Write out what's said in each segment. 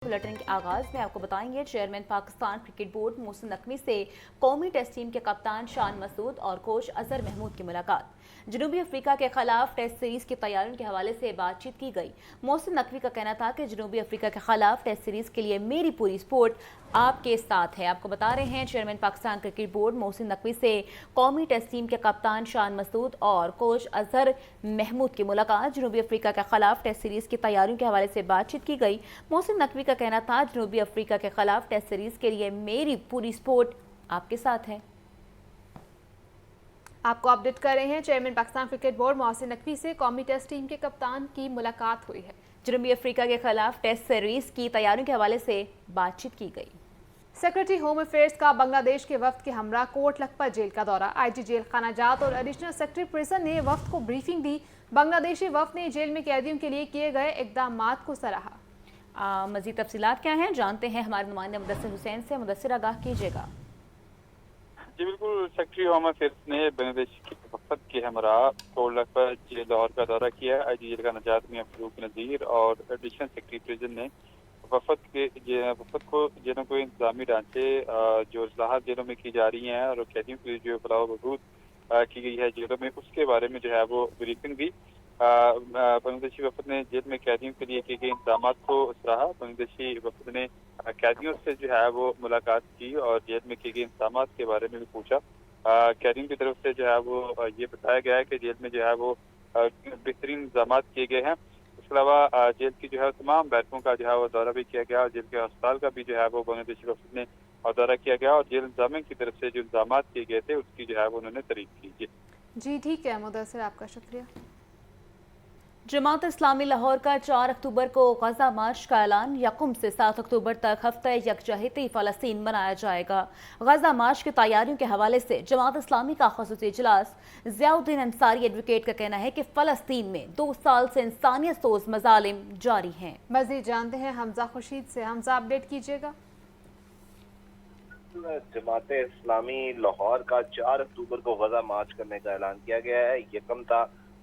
Bulletin के आगाज में आपको बताएंगे chairman Pakistan cricket board Mohsin Naqvi से कौमी टेस्ट टीम के कप्तान शान मसूद और कोच अजहर महमूद की मुलाकात। जनूबी अफ्रीका के खिलाफ टेस्ट सीरीज की तैयारियों के हवाले से बातचीत की गई। मोहसिन नकवी का कहना था कि जनूबी अफ्रीका के खिलाफ टेस्ट सीरीज के लिए मेरी पूरी सपोर्ट आपके साथ है। आपको बता रहे हैं chairman Pakistan cricket board Mohsin Naqvi से कौमी टेस्ट टीम के कप्तान शान मसूद और कोच अजहर महमूद की मुलाकात। जनूबी अफ्रीका के खिलाफ टेस्ट सीरीज की तैयारियों के हवाले से बातचीत की गई। मोहसिन नकवी का कहना था जनूबी अफ्रीका के खिलाफ टेस्ट सीरीज के लिए मेरी पूरी सपोर्ट आपके साथ है। आपको अपडेट कर रहे हैं chairman Pakistan cricket board Mohsin Naqvi से कौमी टेस्ट टीम के कप्तान की मुलाकात हुई है। जनूबी अफ्रीका के खिलाफ टेस्ट सीरीज की तैयारियों के हवाले से बातचीत की गई। सेक्रेटरी होम अफेयर्स का बांग्लादेश के वफ्द के हमरा कोट लखपत जेल का दौरा। आईजी जेल खाना जात और एडिशनल सेक्रेटरी प्रिजन ने वफ्द को ब्रीफिंग दी। बांग्लादेशी वफ्द ने जेल में कैदियों के लिए किए गए इक़दामात को सराहा। मजीद तफसीलात क्या हैं जानते हैं हमारे नुमाइंदे मुदस्सिर हुसैन से। मुदस्सिर आगाह कीजिएगा। जी बिल्कुल, सेक्रेटरी होम अफेयर्स ने बांग्लादेश की वफद के हमरा कोट लखपत जेल लाहौर का दौरा किया। आईजी जेल का नजात मियां फरूक नज़ीर और एडिशनल सेक्रेटरी प्रिजन ने वफद को जेलों को इंतजामी ढांचे जो इस्लाहात जेलों में की जा रही हैं और कैदियों के लिए जो फलाह बहबूद की गई है जेलों में, उसके बारे में जो है वो ब्रीफिंग दी। बांग्लादेशी वफद ने जेल में कैदियों के लिए किए गए इंतजाम को सराहा। बांग्लादेशी वफद ने कैदियों से जो है वो मुलाकात की और जेल में किए गए इंतजाम के बारे में भी पूछा। कैदियों की तरफ से जो है वो ये बताया गया है कि जेल में जो है वो बेहतरीन इंतजाम किए गए हैं। इसके अलावा जेल की जो है तमाम बैठकों का जो है वो दौरा भी किया गया और जेल के अस्पताल का भी जो है वो बांग्लादेशी वफद ने दौरा किया गया और जेल इंतजामिया की तरफ से जो इंतजाम किए गए थे उसकी जो है वो उन्होंने तारीफ की। जी ठीक है मुदस्सिर, आपका शुक्रिया। जमात इस्लामी लाहौर का 4 अक्टूबर को गजा मार्च का ऐलान। यकम से 7 अक्टूबर तक हफ्ता यकजहती फ़लस्तीन मनाया जाएगा। गजा मार्च की तैयारियों के हवाले से जमात इस्लामी का ख़ुसूसी इजलास। ज़ियाउद्दीन अंसारी एडवोकेट का कहना है कि फ़लस्तीन में 2 साल से इंसानियत सोज मज़ालिम जारी हैं। मज़ीद जानते हैं हमजा खुर्शीद से। हमजा अपडेट कीजिएगा। जमात इस्लामी लाहौर का 4 अक्टूबर को गजा मार्च करने का ऐलान किया गया है। यकम था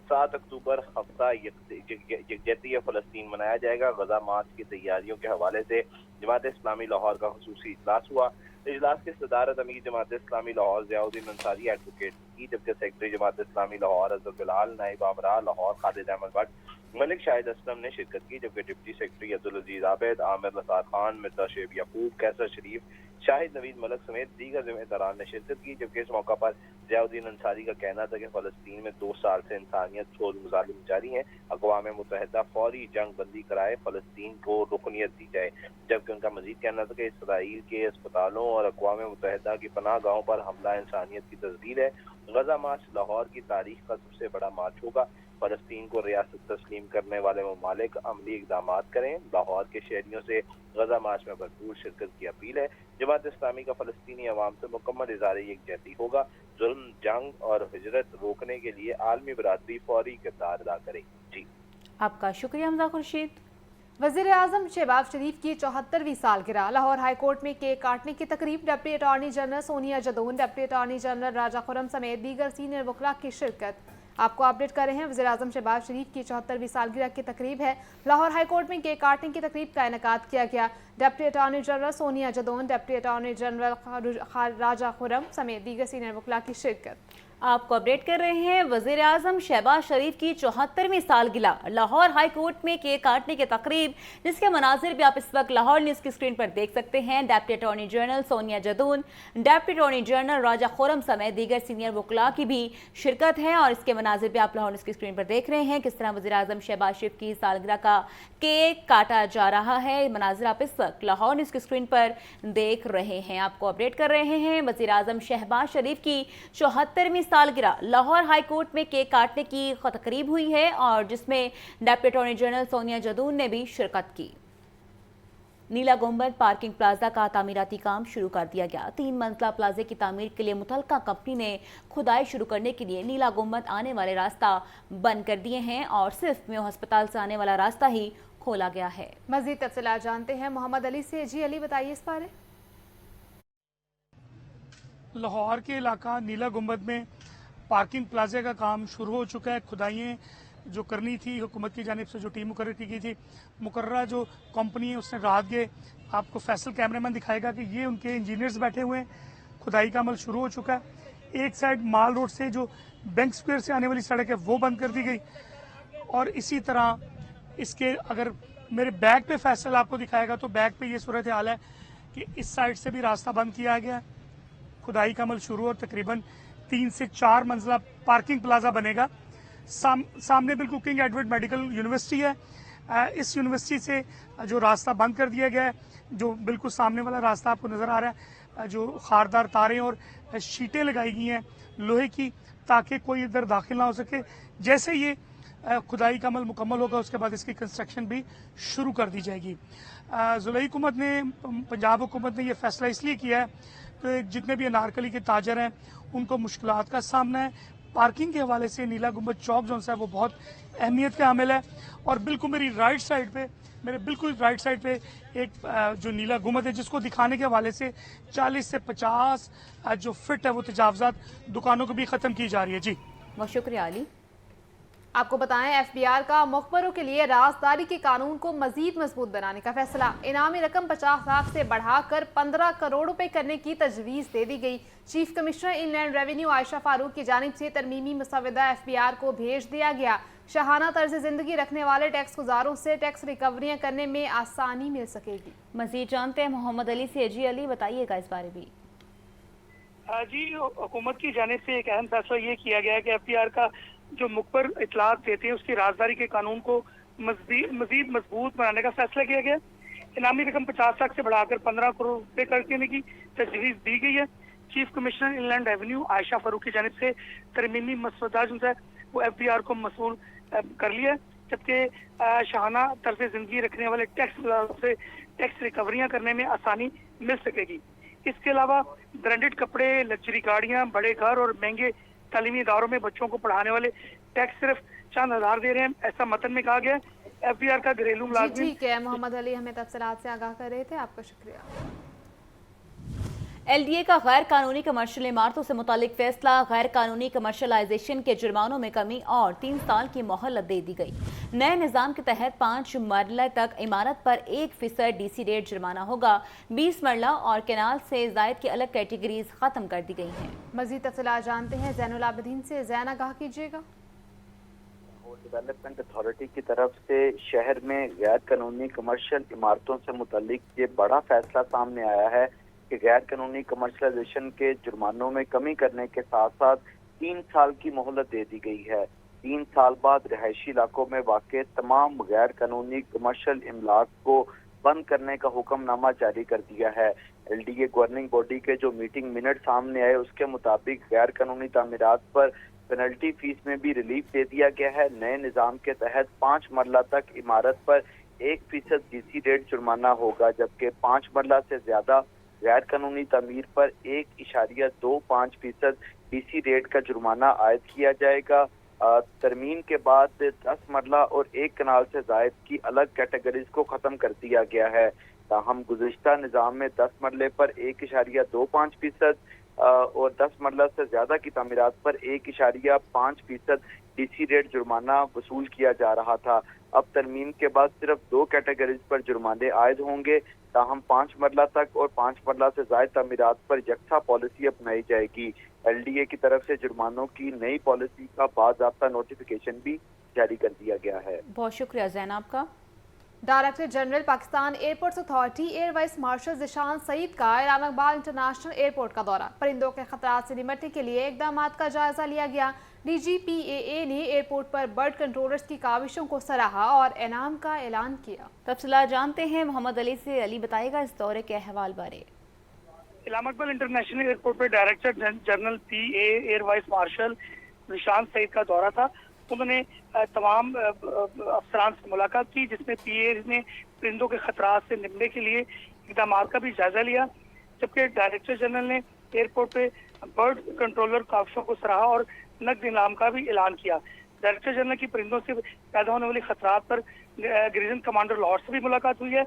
7 अक्टूबर हफ्ता यकजहती फ़लस्तीन मनाया जाएगा। गजा मार्च की तैयारियों के हवाले से जमात इस्लामी लाहौर का खुसूसी इजलास हुआ। इजलास की सदारत अमीर जमात इस्लामी लाहौर ज़ियाउद्दीन अंसारी एडवोकेट की, जबकि सेक्रेटरी जमात इस्लामी लाहौर अजहर बिलाल, नाइब आमरा लाहौर खालिद अहमद भट्ट, मलिक शाहिद असलम ने शिरकत की, जबकि डिप्टी सेक्रेटरी अब्दुल अजीज आबिद, आमिर लसार खान, मिर्जा शेब यकूब, कैसर शरीफ, शाहिद नवीद मलक समेत दीगर ज़िम्मेदारान ने शिरकत की। जबकि इस मौका पर ज़ियाउद्दीन अंसारी का कहना था कि फ़लस्तीन में 2 साल से इंसानियत सोज मज़ालिम जारी हैं। अक़वाम मुत्तहिदा फौरी जंग बंदी कराए, फ़लस्तीन को रुकनियत दी जाए। जबकि उनका मजीद कहना था कि इसराइल के अस्पतालों और अक़वाम मुत्तहिदा की पनाह गाहों पर हमला इंसानियत की तस्दीर है। गजा मार्च लाहौर की तारीख का सबसे बड़ा मार्च होगा। फ़लस्तीन को रियासत तस्लीम करने वाले ममालिक अमली इक़दाम करें। लाहौर के शहरियों से गजा मार्च में भरपूर शिरकत की अपील है। जमात इस्लामी का फ़लस्तीनी अवाम से मुकम्मल इज़हार यकजहती होगा। जुल्म, जंग और हिजरत रोकने के लिए आलमी बरादरी फौरी किरदार अदा करे। जी आपका शुक्रिया हमजा खुर्शीद। वज़ीर आज़म शहबाज शरीफ की 74वीं सालगिरह। लाहौर हाई कोर्ट में केक काटने की तकरीब। Deputy attorney general Sonia Jadoon, deputy attorney general Raja Khurram समेत दीगर सीनियर वकला की शिरकत। आपको अपडेट कर रहे हैं वज़ीर आज़म शहबाज शरीफ की 74वीं सालगिरह की तकरीब है। लाहौर हाई कोर्ट में केक काटने की तकरीब का इनेकाद किया गया। Deputy attorney general Sonia Jadoon, deputy attorney general Raja Khurram समेत दीगर सीनियर वकला की शिरकत। आपको अपडेट कर रहे हैं वज़ीर आज़म शहबाज शरीफ की 74वीं सालगिरह। लाहौर हाई कोर्ट में केक काटने की तकरीब, जिसके मनाजिर भी आप इस वक्त लाहौर न्यूज़ की स्क्रीन पर देख सकते हैं। Deputy attorney general Sonia Jadoon, deputy attorney general Raja Khurram समेत दीगर सीनियर वकला की भी शिरकत है और इसके मनाजिर भी आप लाहौर न्यूज़ की स्क्रीन पर देख रहे हैं किस तरह वज़ीर आज़म शहबाज शरीफ की सालगिरह का केक काटा जा रहा है। मनाजिर आप इस वक्त लाहौर न्यूज़ की स्क्रीन पर देख रहे हैं। आपको अपडेट कर रहे हैं वज़ीर आज़म शहबाज शरीफ की 74वीं सालगिरह। लाहौर हाई कोर्ट में केक काटने की तकरीब हुई है और जिसमें deputy attorney general Sonia Jadoon ने भी शिरकत की। नीला गुंबद पार्किंग प्लाजा का तामीराती काम शुरू कर दिया गया। 3 मंजिला प्लाजे की तामीर के लिए मुतलका कंपनी ने खुदाई शुरू करने के लिए नीला गुंबद आने वाले रास्ता बंद कर दिए हैं और सिर्फ मेयो अस्पताल से आने वाला रास्ता ही खोला गया है। मजीद तफसीलात जानते हैं मोहम्मद अली से। जी अली, बताइए इस बारे। लाहौर के इलाका नीला गुंबद में पार्किंग प्लाजे का काम शुरू हो चुका है। खुदाइयाँ जो करनी थी हुकूमत की जानिब से जो टीम मुकर्रर की गई थी, मुकर्ररा जो कंपनी है उसने रात गए, आपको फैसल कैमरामैन दिखाएगा कि ये उनके इंजीनियर्स बैठे हुए हैं, खुदाई का अमल शुरू हो चुका है। एक साइड माल रोड से जो बैंक स्क्वायर से आने वाली सड़क है वो बंद कर दी गई, और इसी तरह इसके अगर मेरे बैग पे फैसल आपको दिखाएगा तो बैग पे ये सूरत हाल है कि इस साइड से भी रास्ता बंद किया गया है, खुदाई का अमल शुरू, और तकरीबन 3 से 4 मंजिला पार्किंग प्लाजा बनेगा। सामने बिल्कुल किंग एडवर्ड मेडिकल यूनिवर्सिटी है, इस यूनिवर्सिटी से जो रास्ता बंद कर दिया गया है, जो बिल्कुल सामने वाला रास्ता आपको नज़र आ रहा है, जो खारदार तारें और शीटें लगाई गई हैं लोहे की, ताकि कोई इधर दाखिल ना हो सके। जैसे ये खुदाई का अमल मुकम्मल होगा उसके बाद इसकी कंस्ट्रक्शन भी शुरू कर दी जाएगी। ज़ुलई हुकूमत ने, पंजाब हुकूमत ने यह फैसला इसलिए किया है कि जितने भी अनारकली के ताजर हैं उनको मुश्किलात का सामना है। पार्किंग के हवाले से नीला गुंबद चौक जो है वो बहुत अहमियत का हामिल है, और बिल्कुल मेरी राइट साइड पे, मेरे बिल्कुल राइट साइड पे एक जो नीला गुंबद है जिसको दिखाने के हवाले से 40 से 50 जो फिट है वो तजावजात दुकानों को भी ख़त्म की जा रही है। जी बहुत शुक्रिया अली। आपको बताएं, एफबीआर का मुखबरों के लिए राजदारी के कानून को मजीद मजबूत बनाने का फैसला। इनामी रकम 50 लाख से बढ़ाकर 15 करोड़ रुपए करने की तजवीज़ दे दी गई। Chief commissioner inland revenue Ayesha Farooq की जानिब से तरमीमी मसवदा एफबीआर को भेज दिया गया। शाहाना तर्ज जिंदगी रखने वाले टैक्स गुजारों से टैक्स रिकवरियाँ करने में आसानी मिल सकेगी। मजीद जानते हैं मोहम्मद अली से। जी अली, बताइएगा इस बारे में। जी, हुकूमत की जानिब से एक अहम फैसला ये किया गया है कि एफबीआर का जो मुखबर इतलात देते हैं उसकी राजदारी के कानून को मजीद मजबूत बनाने का फैसला किया गया। इनामी रकम 50 लाख से बढ़ाकर 15 करोड़ रुपए करने की तजवीज़ दी गई है। Chief commissioner inland revenue Ayesha Farooq की जानिब से तरमीमी मसवदा जो है वो एफबीआर को मसूल कर लिया, जबकि शाहाना तर्ज जिंदगी रखने वाले टैक्स से टैक्स रिकवरियाँ करने में आसानी मिल सकेगी। इसके अलावा ब्रांडेड कपड़े, लग्जरी गाड़ियाँ, बड़े घर और महंगे तालीमी इदारों में बच्चों को पढ़ाने वाले टैक्स सिर्फ चंद हजार दे रहे हैं, ऐसा मतन में कहा गया है। एफबीआर का घरेलू मुलाजिम। ठीक है, मोहम्मद अली हमें तफसीलात से आगाह कर रहे थे, आपका शुक्रिया। एलडीए का गैर कानूनी कमर्शियल इमारतों से मुतालिक फैसला, गैर कानूनी कमर्शलाइजेशन के जुर्मानों में कमी और 3 साल की मोहलत दे दी गई। नए निज़ाम के तहत 5 मरला तक इमारत पर 1% डीसी रेट जुर्माना होगा। 20 मरला और केनाल से जायद की अलग कैटेगरीज खत्म कर दी गई हैं। मजीद तफसीलात जानते हैं ज़ैनुल आबिदीन से। ज़ैन, आगाह कीजिएगा। डेवलपमेंट अथॉरिटी की तरफ से शहर में गैर कानूनी कमर्शियल इमारतों से मुतालिक ये बड़ा फैसला सामने आया है कि गैर कानूनी कमर्शलाइजेशन के जुर्मानों में कमी करने के साथ साथ 3 साल की मोहलत दे दी गई है। 3 साल बाद रिहायशी इलाकों में वाक़ तमाम गैर कानूनी कमर्शियल इमलाक को बंद करने का हुक्मनामा जारी कर दिया है। एलडीए गवर्निंग बॉडी के जो मीटिंग मिनट सामने आए उसके मुताबिक गैर कानूनी तामीरात पर पेनल्टी फीस में भी रिलीफ दे दिया गया है। नए निज़ाम के तहत 5 मरला तक इमारत पर 1% डीसी रेट जुर्माना होगा, जबकि 5 मरला से ज्यादा गैर कानूनी तमीर पर 1.25% डीसी रेट का जुर्माना आयद किया जाएगा। तरमीम के बाद 10 मरला और 1 कनाल से जायद की अलग कैटेगरीज को खत्म कर दिया गया है। ताहम गुज़िश्ता निज़ाम में 10 मरले पर 1.25% और 10 मरला से ज्यादा की तामीरात पर 1.5% डीसी रेट जुर्माना वसूल किया जा रहा था। अब तरमीम के बाद सिर्फ 2 कैटेगरीज पर जुर्माने आयद होंगे। ताहम 5 मरला तक और 5 मरला से ज्यादा तामीरात पर यकसा पॉलिसी अपनाई जाएगी। एलडीए की तरफ से जुर्मानों की नई पॉलिसी का बाज़ाब्ता नोटिफिकेशन भी जारी कर दिया गया है। बहुत शुक्रिया ज़ैनब का। Director general Pakistan airports authority air vice marshal Zeeshan Saeed का इलाहाबाद इंटरनेशनल एयरपोर्ट का दौरा। परिंदों के खतरात से निपटने के लिए इकदाम का जायजा लिया गया। डीजीपीएए ने एयरपोर्ट पर बर्ड कंट्रोलर्स की काविशों को सराहा और इनाम का ऐलान किया। तफसीलात जानते हैं मोहम्मद अली से। अली, बताएगा इस दौरे के अहवाल बारे। इलाहाबाद इंटरनेशनल एयरपोर्ट पर director general PA air vice marshal Zeeshan Saeed का दौरा था। उन्होंने तमाम अफसरान से मुलाकात की, जिसमें पीए ने परिंदों के खतरात से निपटने के लिए इकदाम का भी जायजा लिया, जबकि डायरेक्टर जनरल ने एयरपोर्ट पे बर्ड कंट्रोलर काविशों को सराहा और नकद इनाम का भी ऐलान किया। डायरेक्टर जनरल की परिंदों से पैदा होने वाली खतरात पर डिवीजन कमांडर लाहौर से भी मुलाकात हुई है।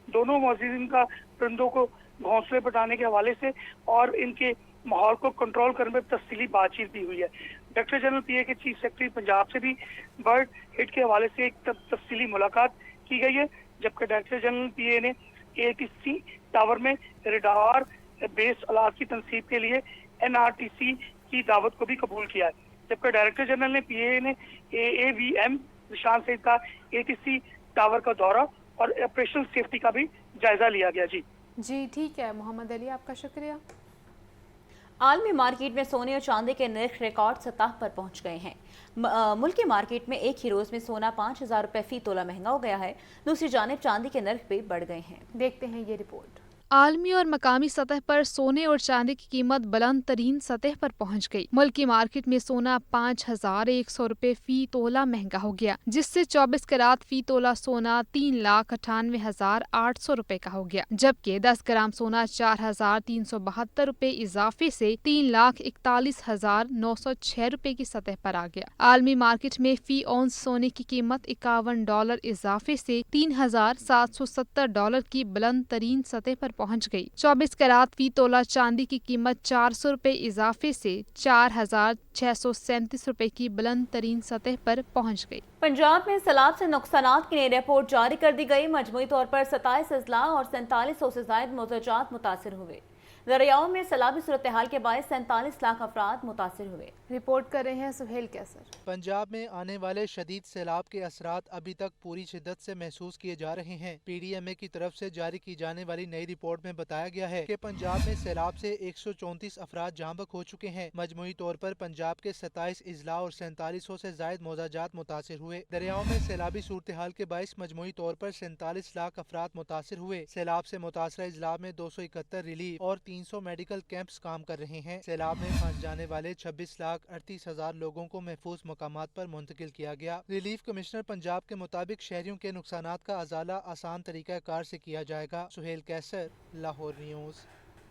दोनों मौजूदीन का परिंदों को घोंसले बढ़ाने के हवाले से और इनके माहौल को कंट्रोल करने में तफसीली बातचीत भी हुई है। डायरेक्टर जनरल पीए के चीफ सेक्रेटरी पंजाब से भी बर्ड हिट के हवाले से एक तफसीली मुलाकात की गई है, जबकि डायरेक्टर जनरल पीए ने एटीसी टावर में रेडार बेस्ड आलात की तनसीब के लिए एनआरटीसी की दावत को भी कबूल किया है। जबकि डायरेक्टर जनरल ने पीए ने एएवीएम निशान सहित का एटीसी टावर का दौरा और ऑपरेशनल सेफ्टी का भी जायजा लिया गया। जी ठीक है मोहम्मद अली, आपका शुक्रिया। आलमी मार्केट में सोने और चांदी के नर्ख रिकॉर्ड सतह पर पहुंच गए हैं। मुल्की मार्केट में एक ही रोज में सोना 5,000 रुपए फी तोला महंगा हो गया है। दूसरी जानिब चांदी के नर्ख भी बढ़ गए हैं। देखते हैं ये रिपोर्ट। आलमी और मकामी सतह पर सोने और चांदी की कीमत बुलंद तरीन सतह पर पहुंच गई। मुल्की मार्केट में सोना 5,100 रुपए फी तोला महंगा हो गया, जिससे 24 कैरात फी तोला सोना 3,98,800 रुपए का हो गया, जबकि 10 ग्राम सोना 4,372 रुपए इजाफे से 3,41,906 रुपए की सतह पर आ गया। आलमी मार्केट में फी औंस सोने की कीमत $51 इजाफे से $3,770 की बुलंद तरीन सतह पर पहुंच गई। 24 कैरात फी तोला चांदी की कीमत 400 रुपए इजाफे से 4,637 रुपए की बुलंद तरीन सतह पर पहुंच गई। पंजाब में सैलाब से नुकसानात की नई रिपोर्ट जारी कर दी गई। मजमूई तौर पर 27 अजला और 4700 से जायद मोतजात मुतासिर हुए। दरियाओं में सैलाबी सूरत हाल के बायस 47 लाख अफराद मुतासिर हुए। रिपोर्ट कर रहे हैं सुहेल कैसर। पंजाब में आने वाले शदीद सैलाब के असरात अभी तक पूरी शिद्दत से महसूस किए जा रहे हैं। PDMA की तरफ से जारी की जाने वाली नई रिपोर्ट में बताया गया है कि पंजाब में सैलाब से 134 अफराद जहाँ बक हो चुके हैं। मजमूई तौर पर पंजाब के 27 अजला और 4700 से जायद मोजाजात मुतासिर हुए। दरियाओं में सैलाबी सूरत हाल के बायस मजमूई तौर पर 47 लाख अफराद मुतासिर हुए। सैलाब से मुतासरा अजला में 271 रिलीफ और 300 मेडिकल कैंप्स काम कर रहे हैं। सैलाब में फंस जाने वाले 26,38,000 लोगों को महफूज मकामात पर मुंतकिल किया गया। रिलीफ कमिश्नर पंजाब के मुताबिक शहरियों के नुकसानात का अजाला आसान तरीका कार से किया जाएगा। सुहेल कैसर, लाहौर न्यूज़।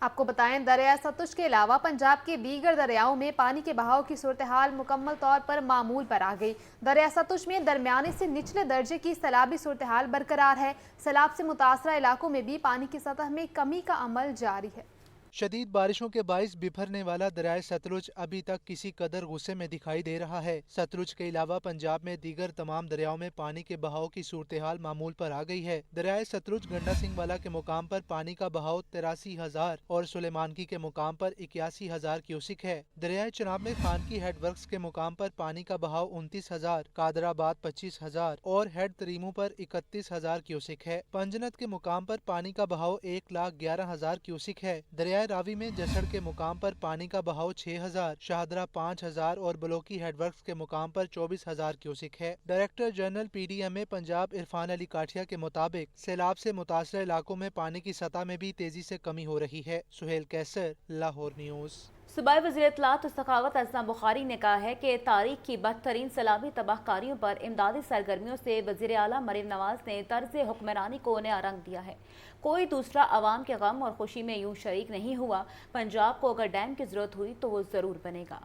आपको बताएं, दरिया सतलुज के अलावा पंजाब के दीगर दरियाओं में पानी के बहाव की सूरत हाल मुकम्मल तौर पर मामूल पर आ गई। दरिया सतलुज में दरमियाने से निचले दर्जे की सैलाबी सूरत हाल बरकरार है। सैलाब से मुतासरा इलाकों में भी पानी की सतह में कमी का अमल जारी है। शदीद बारिशों के बाइस बिफरने वाला दरियाए सतलुज अभी तक किसी कदर गुस्से में दिखाई दे रहा है। सतलुज के अलावा पंजाब में दीगर तमाम दरियाओं में पानी के बहाव की सूरत हाल मामूल पर आ गई है। दरियाए सतलुज गंडा सिंह वाला के मुकाम पर पानी का बहाव 83,000 और सुलेमानकी के मुकाम पर 81,000 क्यूसिक है। दरियाए चनाब में खान की हेड वर्क्स के मुकाम पर पानी का बहाव 29,000, कादराबाद 25,000 और हेड तरीमू पर 31,000 क्यूसिक है। पंजनत के मुकाम पर पानी का बहाव 1,11,000 क्यूसिक है। दरिया रावी में जसड़ के मुकाम पर पानी का बहाव 6,000, शाहदरा 5,000 और बलोकी हेडवर्क्स के मुकाम पर 24,000 क्यूसिक है। Director general PDMA Punjab Irfan Ali Kathia के मुताबिक सैलाब से मुतासरा इलाकों में पानी की सतह में भी तेजी से कमी हो रही है। सुहेल कैसर, लाहौर न्यूज़। सूबाई वज़ीर इत्तलात और सखावत अज़ना बुखारी ने कहा है कि तारीख की बदतरीन सैलाबी तबाहकारियों पर इमदादी सरगर्मियों से वज़ीर आला मरीम नवाज ने तर्ज हुक्मरानी को नया रंग दिया है। कोई दूसरा आवाम के गम और खुशी में यूं शरीक नहीं हुआ। पंजाब को अगर डैम की जरूरत हुई तो वो जरूर बनेगा।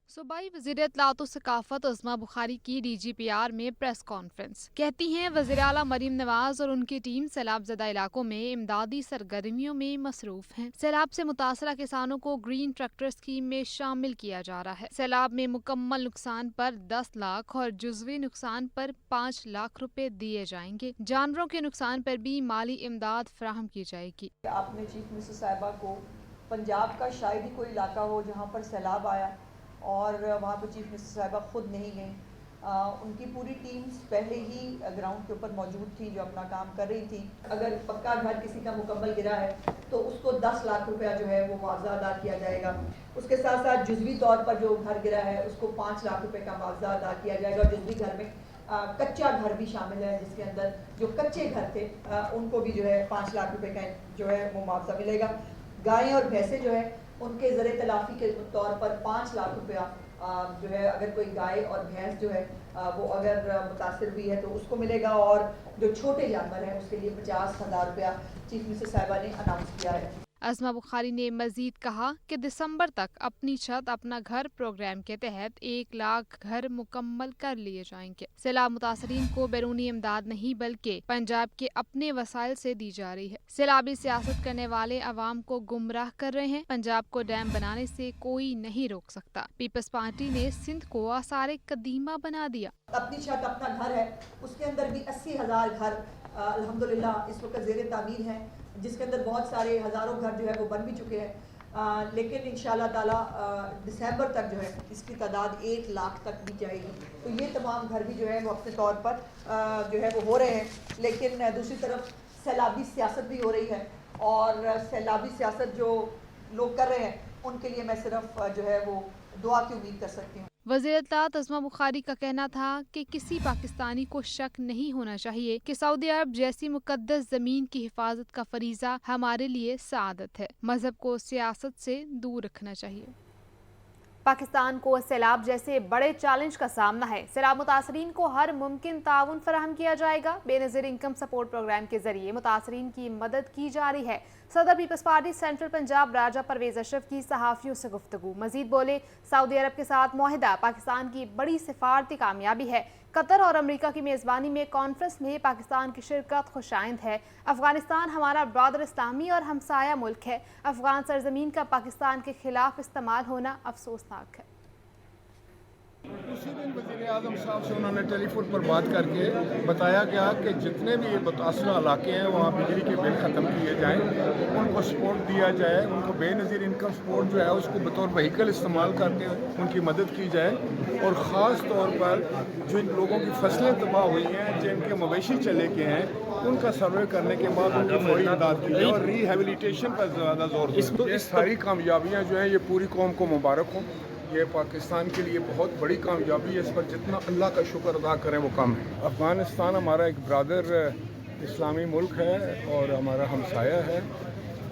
सूबाई वज़ीर इत्तलात और सकाफत अज़मा बुखारी की DGPR में प्रेस कॉन्फ्रेंस। कहती हैं वज़ीर आला मरीम नवाज और उनकी टीम सैलाब ज़दा इलाकों में इमदादी सरगर्मियों में मसरूफ हैं। सैलाब से मुतासरा किसानों को ग्रीन ट्रैक्टर स्कीम में शामिल किया जा रहा है। सैलाब में मुकम्मल नुकसान पर 10 लाख और जुज़वी नुकसान पर 5 लाख रुपए दिए जाएंगे। जानवरों के नुकसान पर भी माली इमदाद फराहम की जाएगी। आपने चीफ मिनिस्टर साहिबा को पंजाब का शायद ही कोई इलाका हो जहाँ पर सैलाब आया और वहाँ पर चीफ मिनिस्टर साहिबा खुद नहीं गई। उनकी पूरी टीम्स पहले ही ग्राउंड के ऊपर मौजूद थी जो अपना काम कर रही थी। अगर पक्का घर किसी का मुकम्मल गिरा है तो उसको 10 लाख रुपया जो है वो मुआवजा अदा किया जाएगा। उसके साथ साथ जुज़वी तौर पर जो घर गिरा है उसको 5 लाख रुपए का मुआवजा अदा किया जाएगा। जुज़वी घर में कच्चा घर भी शामिल है, जिसके अंदर जो कच्चे घर थे उनको भी जो है 5 लाख रुपए का जो है वो मुआवजा मिलेगा। गायें और भैंसें जो है उनके ज़रे तलाफ़ी के तौर पर 5 लाख रुपया जो है अगर कोई गाय और भैंस जो है वो अगर मुतासिर हुई है तो उसको मिलेगा। और जो छोटे जानवर हैं उसके लिए 50,000 रुपया चीफ मिनिस्टर साहिबा ने अनाउंस किया है। अज़मा बुखारी ने मजीद कहा कि दिसंबर तक अपनी छत अपना घर प्रोग्राम के तहत 1 लाख घर मुकम्मल कर लिए जाएंगे। सैलाब मुतासरीन को बैरूनी इमदाद नहीं बल्कि पंजाब के अपने वसाइल से दी जा रही है। सैलाबी सियासत करने वाले अवाम को गुमराह कर रहे हैं। पंजाब को डैम बनाने से कोई नहीं रोक सकता। पीपल्स पार्टी ने सिंध को आसार कदीमा बना दिया। अपनी छत अपना घर है, उसके अंदर भी 80,000 घर अल्हम्दुलिल्लाह इस वक्त ज़ेर तामीर हैं, जिसके अंदर बहुत सारे हज़ारों घर जो है वो बन भी चुके हैं। लेकिन इंशाअल्लाह ताला दिसंबर तक जो है इसकी तादाद 1 लाख तक भी जाएगी। तो ये तमाम घर भी जो है वो अपने तौर पर जो है वो हो रहे हैं। लेकिन दूसरी तरफ सैलाबी सियासत भी हो रही है, और सैलाबी सियासत जो लोग कर रहे हैं उनके लिए मैं सिर्फ जो है वो दुआ की उम्मीद कर सकती हूँ। वज़ीर इत्तलात अज़मा बुखारी का कहना था कि किसी पाकिस्तानी को शक नहीं होना चाहिए कि सऊदी अरब जैसी मुकद्दस ज़मीन की हिफाजत का फरीज़ा हमारे लिए सआदत है। मज़हब को सियासत से दूर रखना चाहिए। पाकिस्तान को सैलाब जैसे बड़े चैलेंज का सामना है। सैलाब मुतासरीन को हर मुमकिन ताउन फराहम किया जाएगा। बेनज़ीर इनकम सपोर्ट प्रोग्राम के जरिए मुतासरीन की मदद की जा रही है। सदर पीपल्स पार्टी सेंट्रल पंजाब राजा परवेज अशरफ की सहाफ़ियों से गुफ्तगू। मजीद बोले, सऊदी अरब के साथ मुआहिदा पाकिस्तान की बड़ी सिफारती कामयाबी है। कतर और अमेरिका की मेज़बानी में कॉन्फ्रेंस में पाकिस्तान की शिरकत खुशाइंद है। अफगानिस्तान हमारा ब्रादर इस्लामी और हमसाया मुल्क है। अफगान सरजमीन का पाकिस्तान के खिलाफ इस्तेमाल होना अफसोसनाक है। उसी दिन वज़ीर आज़म साहब से उन्होंने टेलीफोन पर बात करके बताया गया कि जितने भी मुतासरा इलाके हैं वहाँ बिजली के बिल ख़त्म किए जाएँ, उनको सपोर्ट दिया जाए, उनको बेनज़ीर इनकम सपोर्ट जो है उसको बतौर व्हीकल इस्तेमाल करके उनकी मदद की जाए, और ख़ास तौर पर जिन लोगों की फसलें तबाह हुई हैं, जिनके मवेशी चले गए हैं, उनका सर्वे करने के बाद उनकी फौरी इमदाद की जाए और रिहेबिलिटेशन पर ज़्यादा जोर दें। ये सारी कामयाबियाँ जो हैं ये पूरी कौम को मुबारक हों। ये पाकिस्तान के लिए बहुत बड़ी कामयाबी है। इस पर जितना अल्लाह का शुक्र अदा करें वो कम है। अफ़गानिस्तान हमारा एक ब्रादर इस्लामी मुल्क है और हमारा हमसाया है।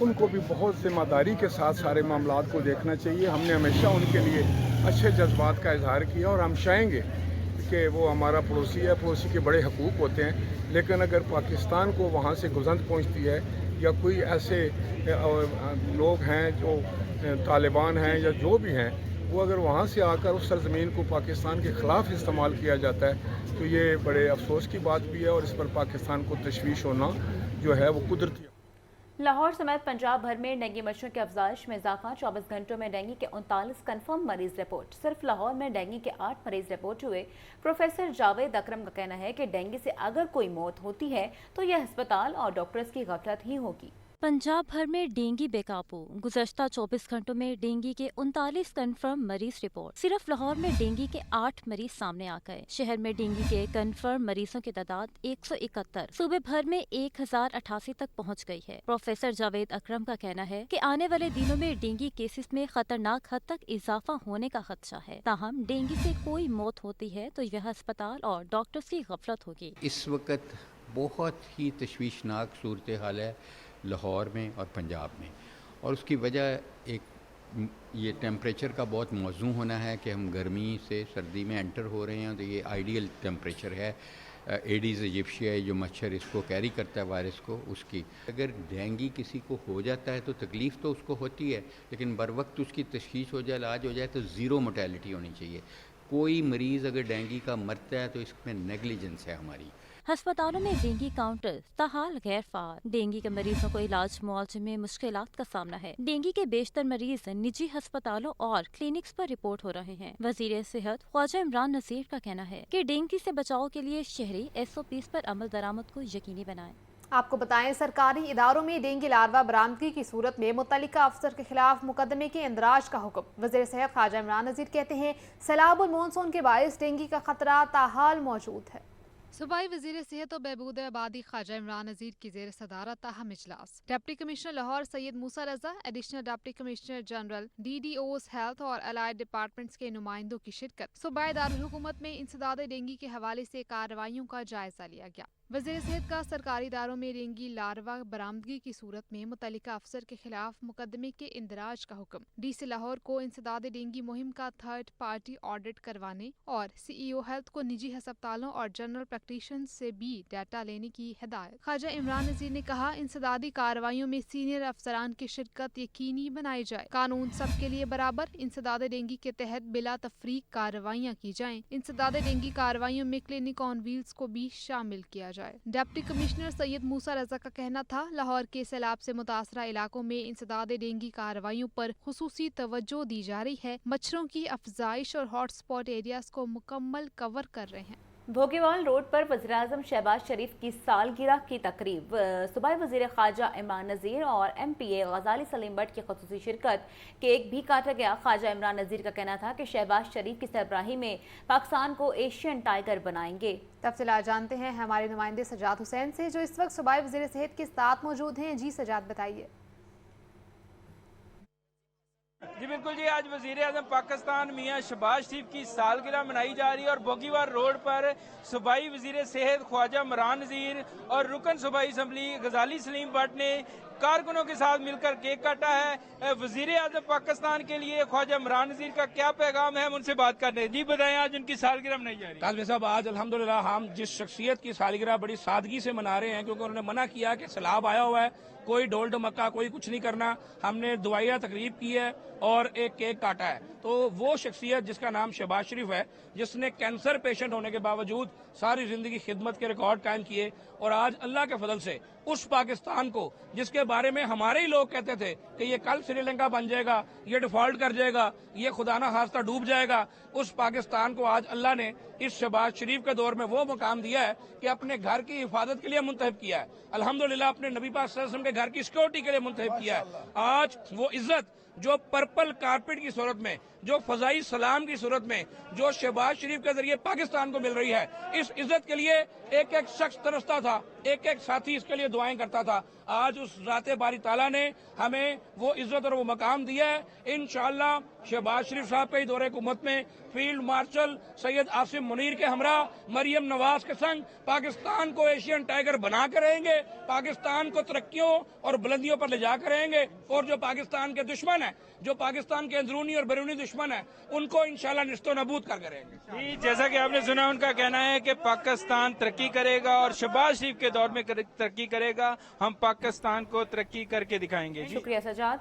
उनको भी बहुत ज़िम्मेदारी के साथ सारे मामलात को देखना चाहिए। हमने हमेशा उनके लिए अच्छे जज्बात का इजहार किया और हम चाहेंगे कि वो हमारा पड़ोसी है, पड़ोसी के बड़े हकूक़ होते हैं। लेकिन अगर पाकिस्तान को वहाँ से गुज़ंत पहुँचती है या कोई ऐसे लोग हैं जो तालिबान हैं या जो भी हैं, वो अगर वहाँ से आकर उस सरज़मीन को पाकिस्तान के ख़िलाफ़ इस्तेमाल किया जाता है तो ये बड़े अफसोस की बात भी है, और इस पर पाकिस्तान को तशवीश होना जो है वो कुदरती। लाहौर समेत पंजाब भर में डेंगू मच्छरों की अफजाइश में इजाफा। 24 घंटों में डेंगू के 39 कन्फर्म मरीज रिपोर्ट। सिर्फ लाहौर में डेंगू के 8 मरीज रिपोर्ट हुए। प्रोफेसर जावेद अकरम का कहना है कि डेंगू से अगर कोई मौत होती है तो यह अस्पताल और डॉक्टर्स की गफलत ही होगी। पंजाब भर में डेंगू बेकाबू। गुज़श्ता 24 घंटों में डेंगू के 39 कन्फर्म मरीज रिपोर्ट। सिर्फ लाहौर में डेंगू के 8 मरीज सामने आ गए। शहर में डेंगू के कन्फर्म मरीजों की तादाद 171। सूबे भर में 1088 तक पहुंच गई है। प्रोफेसर जावेद अकरम का कहना है कि आने वाले दिनों में डेंगू केसेस में खतरनाक हद तक इजाफा होने का खदशा है। ताहम डेंगू से कोई मौत होती है तो यह अस्पताल और डॉक्टर्स की गफलत होगी। इस वक्त बहुत ही तशवीशनाक सूरत हाल है लाहौर में और पंजाब में, और उसकी वजह एक ये टेम्परेचर का बहुत मौजू होना है कि हम गर्मी से सर्दी में एंटर हो रहे हैं। तो ये आइडियल टेम्परेचर है। एडीज़ इजिप्शिया जो मच्छर इसको कैरी करता है वायरस को, उसकी अगर डेंगू किसी को हो जाता है तो तकलीफ़ तो उसको होती है, लेकिन बर वक्त उसकी तशख़ीस हो जाए, इलाज हो जाए तो ज़ीरो मोर्टेलिटी होनी चाहिए। कोई मरीज़ अगर डेंगू का मरता है तो इसमें नेगलिजेंस है हमारी। अस्पतालों में डेंगू काउंटर ताहाल गैर फाल। डेंगू के मरीजों को इलाज मुआवजे में मुश्किलात का सामना है। डेंगू के बेशतर मरीज निजी अस्पतालों और क्लिनिक्स पर रिपोर्ट हो रहे हैं। वजीर सेहत ख्वाजा इमरान नज़ीर का कहना है कि डेंगू से बचाव के लिए शहरी SOPs पर अमल दरामद को यकीनी बनाएं। आपको बताएं, सरकारी इदारों में डेंगू लार्वा बरामदगी की सूरत में मुतल्लिका अफसर के खिलाफ मुकदमे के इंदराज का हुक्म। वज़ीर सेहत ख्वाजा इमरान नज़ीर कहते हैं, सैलाब और मानसून के बायस डेंगू का खतरा ताहाल मौजूद है। सूबाई वज़ीर सेहत और बहबूद आबादी ख्वाजा इमरान नज़ीर की ज़ेर सदारत ताहम इजलास। Deputy commissioner Lahore Syed Musa Raza, additional deputy commissioner general, DDOs health और अलाइड डिपार्टमेंट्स के नुमाइंदों की शिरकत। सूबाई दारुल हुकूमत में इंसदाद डेंगू के हवाले से कार्रवाइयों का जायजा लिया गया। वज़ीर सेहत का सरकारी इदारों में डेंगू लार्वा बरामदगी की सूरत में मुतल्लिका अफसर के खिलाफ मुकदमे के इंदराज का हुक्म। DC लाहौर को इंसदाद डेंगू मुहिम का थर्ड पार्टी ऑडिट करवाने और CEO हेल्थ को निजी हस्पतालों और जनरल प्रैक्टिशनर से भी डाटा लेने की हिदायत। ख्वाजा इमरान नज़ीर ने कहा, इंसदादी कार्रवाइयों में सीनियर अफसरान की शिरकत यकीनी बनाई जाए। कानून सबके लिए बराबर। इंसदाद डेंगू के तहत बिला तफरीक कार्रवाइयाँ की जाएं। इंसदाद डेंगू कार्रवाइयों में क्लिनिक ऑन व्हील्स को भी शामिल किया जाए। डिप्टी कमिश्नर सैयद मूसा रजा का कहना था, लाहौर के सैलाब से मुतासरा इलाकों में इंसदाद डेंगू कार्रवाइयों पर खुसूसी तवज्जो दी जा रही है। मच्छरों की अफजाइश और हॉटस्पॉट एरियाज को मुकम्मल कवर कर रहे हैं। भोगीवाल रोड पर वज़ीर-ए-आज़म शहबाज शरीफ की सालगिरह की तकरीब। सूबाई वज़ीर ख्वाजा इमरान नज़ीर और MPA गजाली सलीम बट की ख़ुसूसी शिरकत। केक भी काटा गया। ख्वाजा इमरान नज़ीर का कहना था कि शहबाज शरीफ की सरबराही में पाकिस्तान को एशियन टाइगर बनाएंगे। तफसीलात जानते हैं हमारे नुमाइंदे सजाद हुसैन से, जो इस वक्त सूबाई वज़ीर सेहत के साथ मौजूद हैं। जी सजाद, बताइए। जी बिल्कुल जी, आज वज़ीर-ए-आज़म पाकिस्तान मियां शहबाज शरीफ की सालगिरह मनाई जा रही है और बोगीवार रोड पर सूबाई वज़ीर सेहत ख्वाजा इमरान नज़ीर और रुकन सूबाई असम्बली गजाली सलीम बट ने कारकुनों के साथ मिलकर केक काटा है। वज़ीर-ए-आज़म पाकिस्तान के लिए ख्वाजा इमरान नज़ीर का क्या पैगाम है, हम उनसे बात करते हैं। जी बताएं, आज उनकी सालगिरह मनाई जा रही है। काज़मी साहब, आज अल्हम्दुलिल्लाह हम जिस शख्सियत की सालगिरह बड़ी सादगी से मना रहे हैं, क्योंकि उन्होंने मना किया कि सैलाब आया हुआ है, कोई ढोल ढमक्का, कोई कुछ नहीं करना। हमने दुआया तकरीब की है और एक केक काटा है। तो वो शख्सियत जिसका नाम शहबाज शरीफ है, जिसने कैंसर पेशेंट होने के बावजूद सारी जिंदगी खिदमत के रिकॉर्ड कायम किए, और आज अल्लाह के फजल से उस पाकिस्तान को जिसके बारे में हमारे ही लोग कहते थे कि ये कल श्रीलंका बन जाएगा, ये डिफॉल्ट कर जाएगा, ये खुदा ना खास्ता डूब जाएगा, उस पाकिस्तान को आज अल्लाह ने इस शहबाज शरीफ के दौर में वो मुकाम दिया है कि अपने घर की हिफाजत के लिए मुंतखब किया है। अल्हम्दुलिल्लाह अपने नबी पाक सल्लल्लाहु अलैहि वसल्लम के घर की सिक्योरिटी के लिए मुंतखब किया है। आज वो इज्जत जो पर्पल कारपेट की सूरत में, जो फजाई सलाम की सूरत में, जो शहबाज शरीफ के जरिए पाकिस्तान को मिल रही है, इस इज्जत के लिए एक एक शख्स तरसता था, एक एक साथी इसके लिए दुआएं करता था। आज उस राते बारी ताला ने हमें वो इज्जत और वो मकाम दिया है। इंशाअल्लाह शहबाज शरीफ साहब के दौरे हुकूमत में फील्ड मार्शल सैयद आसिम मुनीर के हमरा मरियम नवाज के संग पाकिस्तान को एशियन टाइगर बना कर रहेंगे, पाकिस्तान को तरक्कियों और बुलंदियों पर ले जाकर रहेंगे, और जो पाकिस्तान के दुश्मन है, जो पाकिस्तान के अंदरूनी और बैरूनी दुश्मन है, उनको इंशाल्लाह निस्तो नबूद कर करेंगे। जी, जैसा कि आपने सुना, उनका कहना है कि पाकिस्तान तरक्की करेगा और शहबाज शरीफ के दौर में तरक्की करेगा। हम पाकिस्तान को तरक्की करके दिखाएंगे। शुक्रिया सजाद।